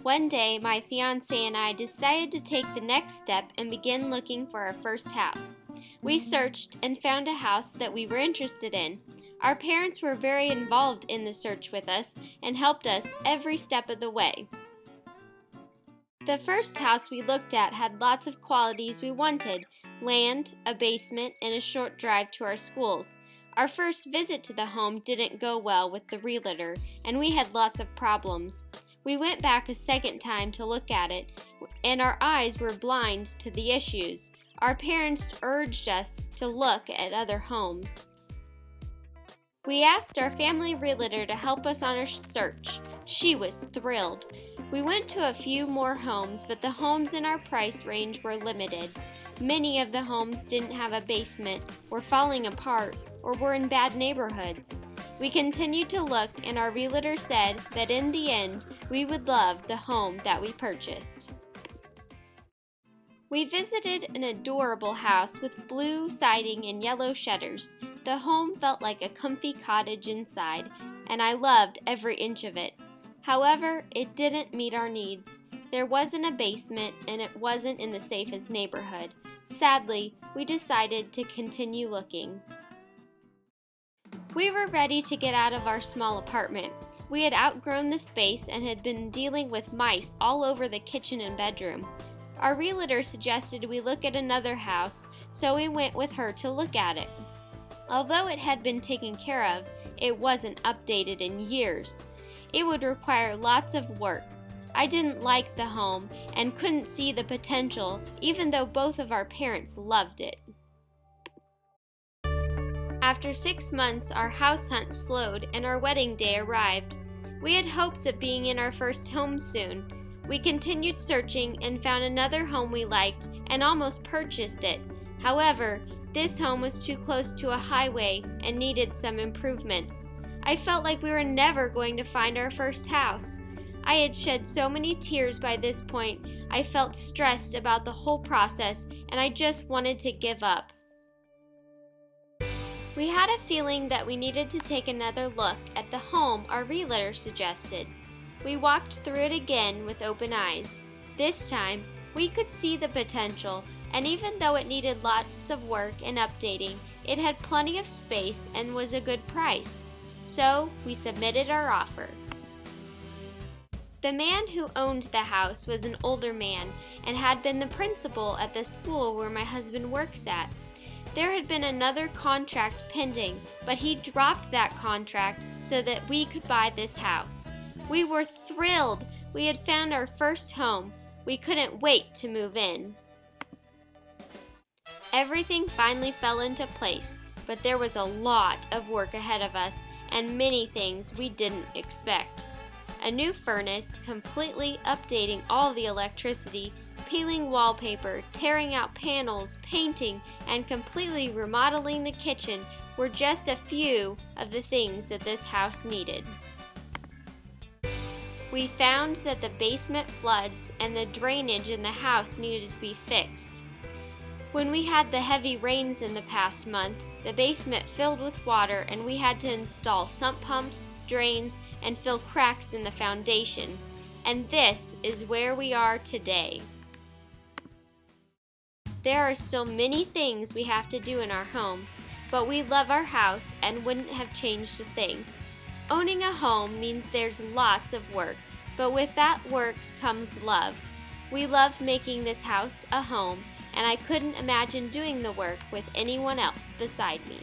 One day, my fiance and I decided to take the next step and begin looking for our first house. We searched and found a house that we were interested in. Our parents were very involved in the search with us and helped us every step of the way. The first house we looked at had lots of qualities we wanted: land, a basement, and a short drive to our schools. Our first visit to the home didn't go well with the realtor, and we had lots of problems. We went back a second time to look at it, and our eyes were blind to the issues. Our parents urged us to look at other homes. We asked our family realtor to help us on our search. She was thrilled. We went to a few more homes, but the homes in our price range were limited. Many of the homes didn't have a basement, were falling apart, or were in bad neighborhoods. We continued to look, and our realtor said that in the end, we would love the home that we purchased. We visited an adorable house with blue siding and yellow shutters. The home felt like a comfy cottage inside, and I loved every inch of it. However, it didn't meet our needs. There wasn't a basement, and it wasn't in the safest neighborhood. Sadly, we decided to continue looking. We were ready to get out of our small apartment. We had outgrown the space and had been dealing with mice all over the kitchen and bedroom. Our realtor suggested we look at another house, so we went with her to look at it. Although it had been taken care of, it wasn't updated in years. It would require lots of work. I didn't like the home and couldn't see the potential, even though both of our parents loved it. After 6 months, our house hunt slowed and our wedding day arrived. We had hopes of being in our first home soon. We continued searching and found another home we liked and almost purchased it. However, this home was too close to a highway and needed some improvements. I felt like we were never going to find our first house. I had shed so many tears by this point. I felt stressed about the whole process, and I just wanted to give up. We had a feeling that we needed to take another look at the home our realtor suggested. We walked through it again with open eyes. This time, we could see the potential, and even though it needed lots of work and updating, it had plenty of space and was a good price. So, we submitted our offer. The man who owned the house was an older man and had been the principal at the school where my husband works at. There had been another contract pending, but he dropped that contract so that we could buy this house. We were thrilled. We had found our first home. We couldn't wait to move in. Everything finally fell into place, but there was a lot of work ahead of us and many things we didn't expect. A new furnace, completely updating all the electricity, peeling wallpaper, tearing out panels, painting, and completely remodeling the kitchen were just a few of the things that this house needed. We found that the basement floods and the drainage in the house needed to be fixed. When we had the heavy rains in the past month, the basement filled with water and we had to install sump pumps, drains, and fill cracks in the foundation. And this is where we are today. There are still many things we have to do in our home, but we love our house and wouldn't have changed a thing. Owning a home means there's lots of work, but with that work comes love. We love making this house a home, and I couldn't imagine doing the work with anyone else beside me.